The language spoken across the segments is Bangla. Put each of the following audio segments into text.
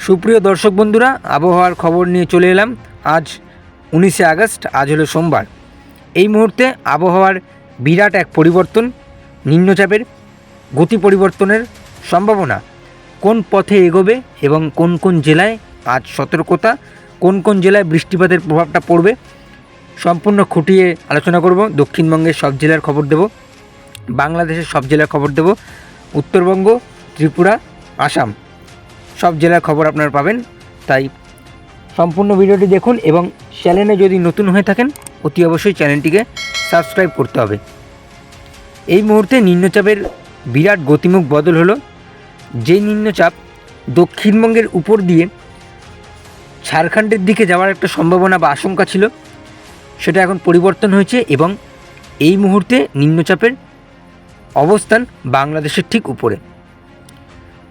সুপ্রিয় দর্শক বন্ধুরা, আবহাওয়ার খবর নিয়ে চলে এলাম। আজ 19শে আগস্ট, আজ হলো সোমবার। এই মুহূর্তে আবহাওয়ার বিরাট এক পরিবর্তন, নিম্নচাপের গতি পরিবর্তনের সম্ভাবনা, কোন পথে এগোবে এবং কোন কোন জেলায় আজ সতর্কতা, কোন কোন জেলায় বৃষ্টিপাতের প্রভাবটা পড়বে, সম্পূর্ণ খুঁটিয়ে আলোচনা করব। দক্ষিণবঙ্গের সব জেলার খবর দেব, বাংলাদেশের সব জেলার খবর দেব, উত্তরবঙ্গ, ত্রিপুরা, আসাম সব জেলার খবর আপনারা পাবেন। তাই সম্পূর্ণ ভিডিওটি দেখুন এবং চ্যানেলে যদি নতুন হয়ে থাকেন অতি অবশ্যই চ্যানেলটিকে সাবস্ক্রাইব করতে হবে। এই মুহূর্তে নিম্নচাপের বিরাট গতিমুখ বদল হলো। যেই নিম্নচাপ দক্ষিণবঙ্গের উপর দিয়ে ঝাড়খণ্ডের দিকে যাওয়ার একটা সম্ভাবনা বা আশঙ্কা ছিল, সেটা এখন পরিবর্তন হয়েছে এবং এই মুহূর্তে নিম্নচাপের অবস্থান বাংলাদেশের ঠিক উপরে।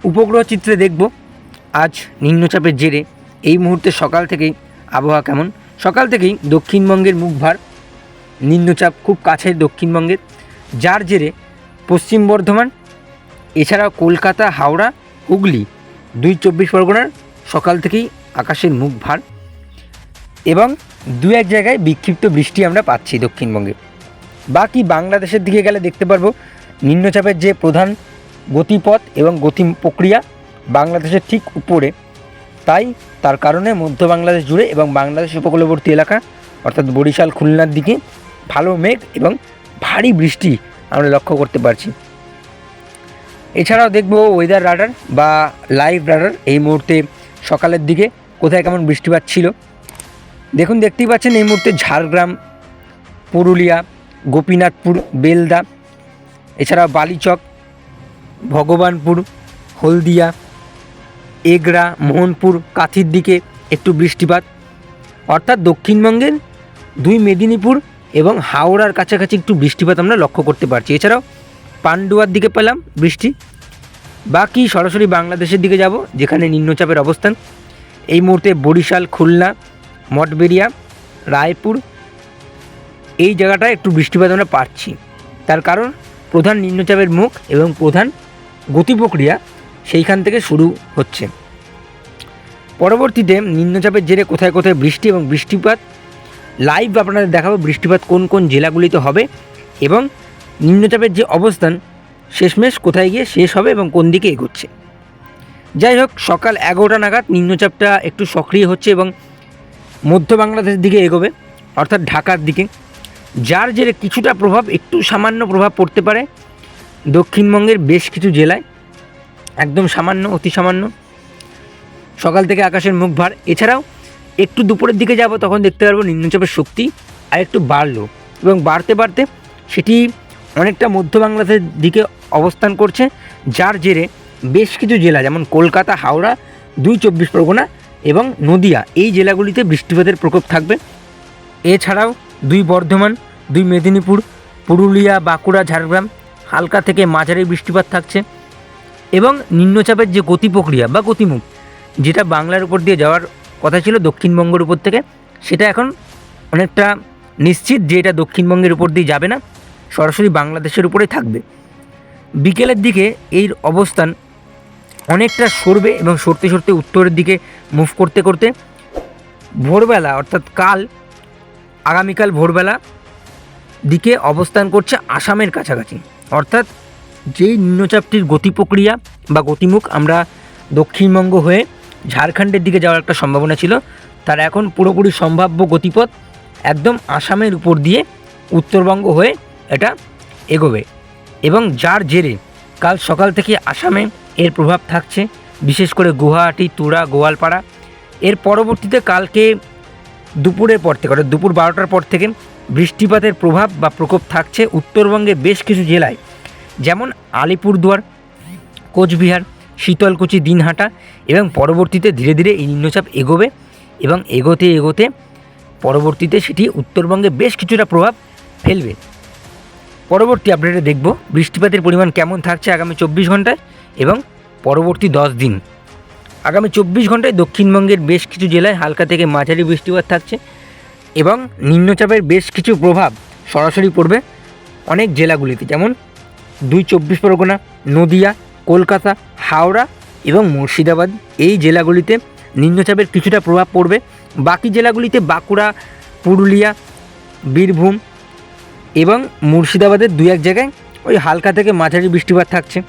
উপগ্রহ চিত্রে দেখব আজ নিম্নচাপের জেরে এই মুহূর্তে সকাল থেকেই আবহাওয়া কেমন। সকাল থেকেই দক্ষিণবঙ্গের মুখভার নিম্নচাপ খুব কাছের দক্ষিণবঙ্গের, যার জেরে পশ্চিম বর্ধমান এছাড়াও কলকাতা, হাওড়া, হুগলি, 24 পরগনার সকাল থেকেই আকাশের মুখ ভার এবং দু এক জায়গায় বিক্ষিপ্ত বৃষ্টি আমরা পাচ্ছি দক্ষিণবঙ্গে। বাকি বাংলাদেশের দিকে গেলে দেখতে পারবো নিম্নচাপের যে প্রধান গতিপথ এবং গতি প্রক্রিয়া বাংলাদেশের ঠিক উপরে, তাই তার কারণে মধ্য বাংলাদেশ জুড়ে এবং বাংলাদেশ উপকূলবর্তী এলাকা অর্থাৎ বরিশাল, খুলনার দিকে ভালো মেঘ এবং ভারী বৃষ্টি আমরা লক্ষ্য করতে পারছি। এছাড়াও দেখব ওয়েদার রাডার বা লাইভ রাডার এই মুহূর্তে সকালের দিকে কোথায় কেমন বৃষ্টিপাত ছিল। দেখুন, দেখতেই পাচ্ছেন এই মুহূর্তে ঝাড়গ্রাম, পুরুলিয়া, গোপীনাথপুর, বেলদা, এছাড়াও বালিচক, ভগবানপুর, হলদিয়া, এগরা, মোহনপুর, কাথির দিকে একটু বৃষ্টিপাত, অর্থাৎ দক্ষিণবঙ্গের দুই মেদিনীপুর এবং হাওড়ার কাছাকাছি একটু বৃষ্টিপাত আমরা লক্ষ্য করতে পারছি। এছাড়াও পান্ডুয়ার দিকে পেলাম বৃষ্টি। বাকি সরাসরি বাংলাদেশের দিকে যাব, যেখানে নিম্নচাপের অবস্থান এই মুহূর্তে বরিশাল, খুলনা, মঠবেড়িয়া, রায়পুর এই জায়গাটায় একটু বৃষ্টিপাত আমরা পাচ্ছি। তার কারণ প্রধান নিম্নচাপের মুখ এবং প্রধান গতি প্রক্রিয়া সেইখান থেকে শুরু হচ্ছে। পরবর্তীতে নিম্নচাপের জেরে কোথায় কোথায় বৃষ্টি এবং বৃষ্টিপাত লাইভ আপনাদের দেখাবো, বৃষ্টিপাত কোন কোন জেলাগুলিতে হবে এবং নিম্নচাপের যে অবস্থান শেষমেশ কোথায় গিয়ে শেষ হবে এবং কোন দিকে এগোচ্ছে। যাই হোক, সকাল 11টা নাগাদ নিম্নচাপটা একটু সক্রিয় হচ্ছে এবং মধ্য বাংলাদেশের দিকে এগোবে, অর্থাৎ ঢাকার দিকে, যার জেরে কিছুটা প্রভাব, একটু সামান্য প্রভাব পড়তে পারে দক্ষিণবঙ্গের বেশ কিছু জেলায়, একদম সামান্য, অতি সামান্য। সকাল থেকে আকাশের মুখ ভার। এছাড়াও একটু দুপুরের দিকে যাব, তখন দেখতে পারবো নিম্নচাপের শক্তি আর একটু বাড়লো এবং বাড়তে বাড়তে সেটি অনেকটা মধ্য বাংলাদেশের দিকে অবস্থান করছে, যার জেরে বেশ কিছু জেলা যেমন কলকাতা, হাওড়া, 24 পরগনা এবং নদিয়া এই জেলাগুলিতে বৃষ্টিপাতের প্রকোপ থাকবে। এছাড়াও 2 বর্ধমান, 2 মেদিনীপুর, পুরুলিয়া, বাঁকুড়া, ঝাড়গ্রাম হালকা থেকে মাঝারি বৃষ্টিপাত থাকছে এবং নিম্নচাপের যে গতি প্রক্রিয়া বা গতিমুখ, যেটা বাংলার উপর দিয়ে যাওয়ার কথা ছিল দক্ষিণবঙ্গের উপর থেকে, সেটা এখন অনেকটা নিশ্চিত যে এটা দক্ষিণবঙ্গের উপর দিয়ে যাবে না, সরাসরি বাংলাদেশের উপরেই থাকবে। বিকেলের দিকে এর অবস্থান অনেকটা সরবে এবং সরতে সরতে উত্তরের দিকে মুভ করতে করতে ভোরবেলা অর্থাৎ আগামীকাল ভোরবেলা দিকে অবস্থান করছে আসামের কাছাকাছি। অর্থাৎ যেই নিম্নচাপটির গতি প্রক্রিয়া বা গতিমুখ আমরা দক্ষিণবঙ্গ হয়ে ঝাড়খণ্ডের দিকে যাওয়ার একটা সম্ভাবনা ছিল, তার এখন পুরোপুরি সম্ভাব্য গতিপথ একদম আসামের উপর দিয়ে উত্তরবঙ্গ হয়ে এটা এগোবে এবং যার জেরে কাল সকাল থেকে আসামে এর প্রভাব থাকছে, বিশেষ করে গুয়াহাটি, তুরা, গোয়ালপাড়া। এর পরবর্তীতে কালকে দুপুরের পর থেকে অর্থাৎ দুপুর 12টার পর থেকে বৃষ্টিপাতের প্রভাব বা প্রকোপ থাকছে উত্তরবঙ্গের বেশ কিছু জেলায়, যেমন আলিপুরদুয়ার, কোচবিহার, শীতলকুচি, দিনহাটা এবং পরবর্তীতে ধীরে ধীরে এই নিম্নচাপ এগোবে এবং এগোতে এগোতে পরবর্তীতে সেটি উত্তরবঙ্গে বেশ কিছুটা প্রভাব ফেলবে। পরবর্তী আপডেটে দেখব বৃষ্টিপাতের পরিমাণ কেমন থাকছে আগামী 24 ঘন্টায় এবং পরবর্তী 10 দিন। আগামী 24 ঘন্টায় দক্ষিণবঙ্গের বেশ কিছু জেলায় হালকা থেকে মাঝারি বৃষ্টিপাত থাকছে এবং নিম্নচাপের বেশ কিছু প্রভাব সরাসরি পড়বে অনেক জেলাগুলিতে, যেমন 24 পরগনা, নদিয়া, কলকাতা, হাওড়া এবং মুর্শিদাবাদ, এই জেলাগুলিতে নিম্নচাপের কিছুটা প্রভাব পড়বে। বাকি জেলাগুলিতে বাঁকুড়া, পুরুলিয়া, বীরভূম এবং মুর্শিদাবাদের 2-1 জায়গায় ওই হালকা থেকে মাঝারি বৃষ্টিপাত থাকছে।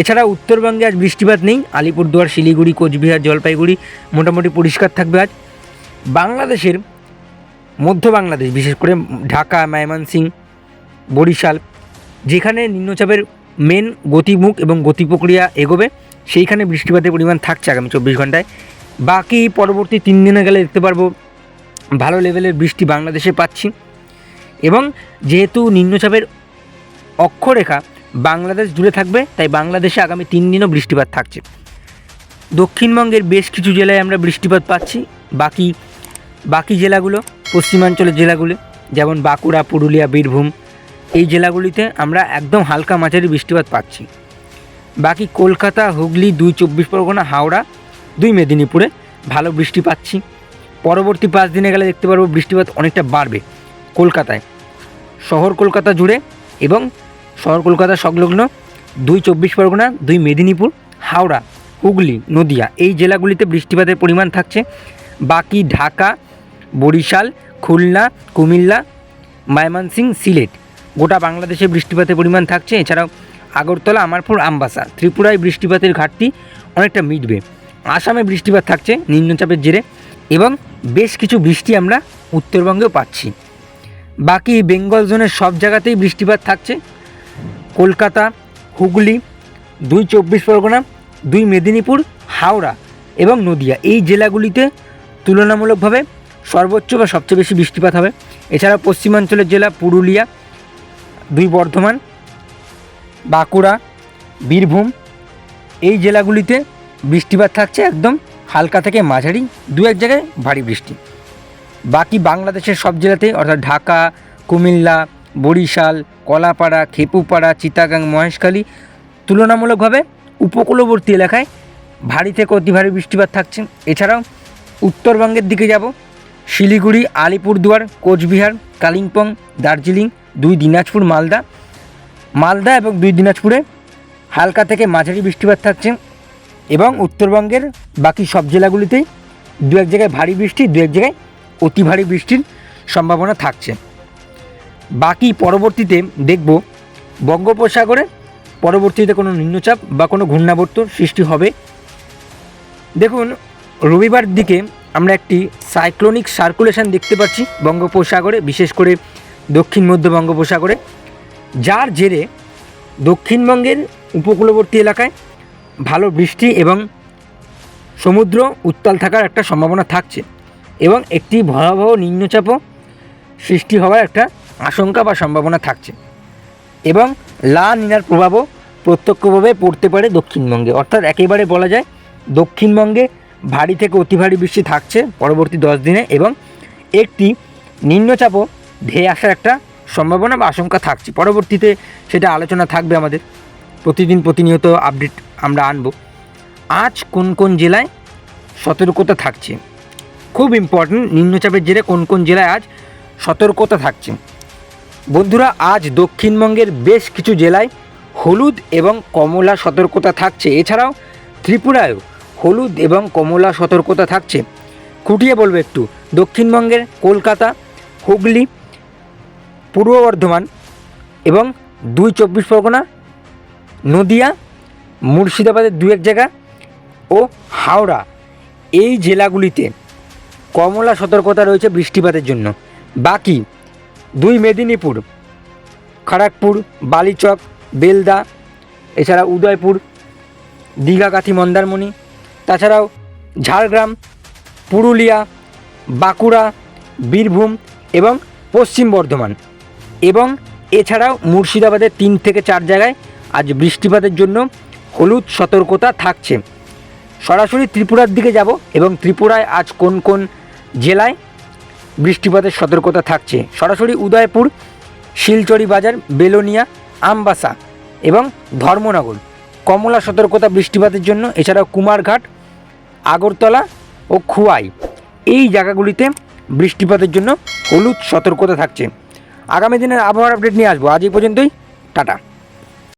এছাড়া উত্তরবঙ্গে আজ বৃষ্টিপাত নেই। আলিপুরদুয়ার, শিলিগুড়ি, কোচবিহার, জলপাইগুড়ি মোটামুটি পরিষ্কার থাকবে আজ। বাংলাদেশের মধ্য বাংলাদেশ, বিশেষ করে ঢাকা, ময়মনসিংহ, বরিশাল, যেখানে নিম্নচাপের মেন গতিমুখ এবং গতি প্রক্রিয়া এগোবে, সেইখানে বৃষ্টিপাতের পরিমাণ থাকছে আগামী 24 ঘন্টায়। বাকি পরবর্তী 3 দিনে গেলে দেখতে পারবো ভালো লেভেলের বৃষ্টি বাংলাদেশে পাচ্ছি। এবং যেহেতু নিম্নচাপের অক্ষরেখা বাংলাদেশ জুড়ে থাকবে, তাই বাংলাদেশে আগামী 3 দিনও বৃষ্টিপাত থাকছে। দক্ষিণবঙ্গের বেশ কিছু জেলায় আমরা বৃষ্টিপাত পাচ্ছি। বাকি জেলাগুলো, পশ্চিমাঞ্চলের জেলাগুলো যেমন বাঁকুড়া, পুরুলিয়া, বীরভূম, এই জেলাগুলিতে আমরা একদম হালকা মাঝারি বৃষ্টিপাত পাচ্ছি। বাকি কলকাতা, হুগলি, 2 24 পরগনা, হাওড়া, 2 মেদিনীপুরে ভালো বৃষ্টি পাচ্ছি। পরবর্তী 5 দিনে গেলে দেখতে পারবো বৃষ্টিপাত অনেকটা বাড়বে কলকাতায়, শহর কলকাতা জুড়ে এবং শহর কলকাতা সংলগ্ন 2 24 পরগনা, 2 মেদিনীপুর, হাওড়া, হুগলি, নদিয়া, এই জেলাগুলিতে বৃষ্টিপাতের পরিমাণ থাকছে। বাকি ঢাকা, বরিশাল, খুলনা, কুমিল্লা, ময়মনসিংহ, সিলেট, গোটা বাংলাদেশে বৃষ্টিপাতের পরিমাণ থাকছে। এছাড়াও আগরতলা, আমারপুর, আমবাসা, ত্রিপুরায় বৃষ্টিপাতের ঘাটতি অনেকটা মিটবে। আসামে বৃষ্টিপাত থাকছে নিম্নচাপের জেরে এবং বেশ কিছু বৃষ্টি আমরা উত্তরবঙ্গেও পাচ্ছি। বাকি বেঙ্গল জোনের সব জায়গাতেই বৃষ্টিপাত থাকছে। কলকাতা, হুগলি, 2 24 পরগনা, 2 মেদিনীপুর, হাওড়া এবং নদিয়া, এই জেলাগুলিতে তুলনামূলকভাবে সর্বোচ্চ বা সবচেয়ে বেশি বৃষ্টিপাত হবে। এছাড়া পশ্চিমাঞ্চলের জেলা পুরুলিয়া, 2 বর্ধমান, বাঁকুড়া, বীরভূম, এই জেলাগুলিতে বৃষ্টিপাত থাকছে একদম হালকা থেকে মাঝারি, 2-1 জায়গায় ভারী বৃষ্টি। বাকি বাংলাদেশের সব জেলাতেই, অর্থাৎ ঢাকা, কুমিল্লা, বরিশাল, কলাপাড়া, খেপুপাড়া, চিটাগাং, মহেশখালী, তুলনামূলকভাবে উপকূলবর্তী এলাকায় ভারী থেকে অতি ভারী বৃষ্টিপাত থাকছে। এছাড়াও উত্তরবঙ্গের দিকে যাব, শিলিগুড়ি, আলিপুরদুয়ার, কোচবিহার, কালিম্পং, দার্জিলিং, 2 দিনাজপুর, মালদা এবং 2 দিনাজপুরে হালকা থেকে মাঝারি বৃষ্টিপাত থাকছে। এবং উত্তরবঙ্গের বাকি সব জেলাগুলিতেই 2-1 জায়গায় ভারী বৃষ্টি, 2-1 জায়গায় অতি ভারী বৃষ্টির সম্ভাবনা থাকছে। বাকি পরবর্তীতে দেখব বঙ্গোপসাগরে পরবর্তীতে কোনো নিম্নচাপ বা কোনো ঘূর্ণাবর্ত সৃষ্টি হবে। দেখুন, রবিবার দিকে আমরা একটি সাইক্লোনিক সার্কুলেশন দেখতে পাচ্ছি বঙ্গোপসাগরে, বিশেষ করে দক্ষিণ মধ্য বঙ্গোপসাগরে, যার জেরে দক্ষিণবঙ্গের উপকূলবর্তী এলাকায় ভালো বৃষ্টি এবং সমুদ্র উত্তাল থাকার একটা সম্ভাবনা থাকছে এবং একটি ভয়াবহ নিম্নচাপও সৃষ্টি হওয়ার একটা আশঙ্কা বা সম্ভাবনা থাকছে। এবং লা নিনার প্রভাবও প্রত্যক্ষভাবে পড়তে পারে দক্ষিণবঙ্গে, অর্থাৎ একেবারে বলা যায় দক্ষিণবঙ্গে ভারী থেকে অতি ভারী বৃষ্টি থাকছে পরবর্তী 10 দিনে এবং একটি নিম্নচাপও ধেয়ে আসার একটা সম্ভাবনা বা আশঙ্কা থাকছে। পরবর্তীতে সেটা আলোচনা থাকবে, আমাদের প্রতিনিয়ত আপডেট আমরা আনব। আজ কোন কোন জেলায় সতর্কতা থাকছে, খুব ইম্পর্টেন্ট, নিম্নচাপের জেরে কোন কোন জেলায় আজ সতর্কতা থাকছে। বন্ধুরা, আজ দক্ষিণবঙ্গের বেশ কিছু জেলায় হলুদ এবং কমলা সতর্কতা থাকছে। এছাড়াও ত্রিপুরায়ও হলুদ এবং কমলা সতর্কতা থাকছে। খুঁটিয়ে বলবো একটু, দক্ষিণবঙ্গের কলকাতা, হুগলি, পূর্ব বর্ধমান এবং 2 24 পরগনা, নদিয়া, মুর্শিদাবাদের 2-1 জায়গা ও হাওড়া, এই জেলাগুলিতে কমলা সতর্কতা রয়েছে বৃষ্টিপাতের জন্য। বাকি 2 মেদিনীপুর, খড়গপুর, বালিচক, বেলদা, এছাড়া উদয়পুর, দীঘাকাথি, মন্দারমণি, তাছাড়াও ঝাড়গ্রাম, পুরুলিয়া, বাঁকুড়া, বীরভূম এবং পশ্চিম বর্ধমান এবং এছাড়াও মুর্শিদাবাদের 3 থেকে 4 জায়গায় আজ বৃষ্টিপাতের জন্য হলুদ সতর্কতা থাকছে। সরাসরি ত্রিপুরার দিকে যাব এবং ত্রিপুরায় আজ কোন কোন জেলায় বৃষ্টিপাতের সতর্কতা থাকছে। সরাসরি উদয়পুর, শিলচরি বাজার, বেলোনিয়া, আমবাসা এবং ধর্মনগর কমলা সতর্কতা বৃষ্টিপাতের জন্য। এছাড়াও কুমারঘাট, আগরতলা ও খুয়াই, এই জায়গাগুলিতে বৃষ্টিপাতের জন্য হলুদ সতর্কতা থাকছে। আগামী দিনের আবহাওয়ার আপডেট নিয়ে আসবো। আজ এই পর্যন্তই, টাটা।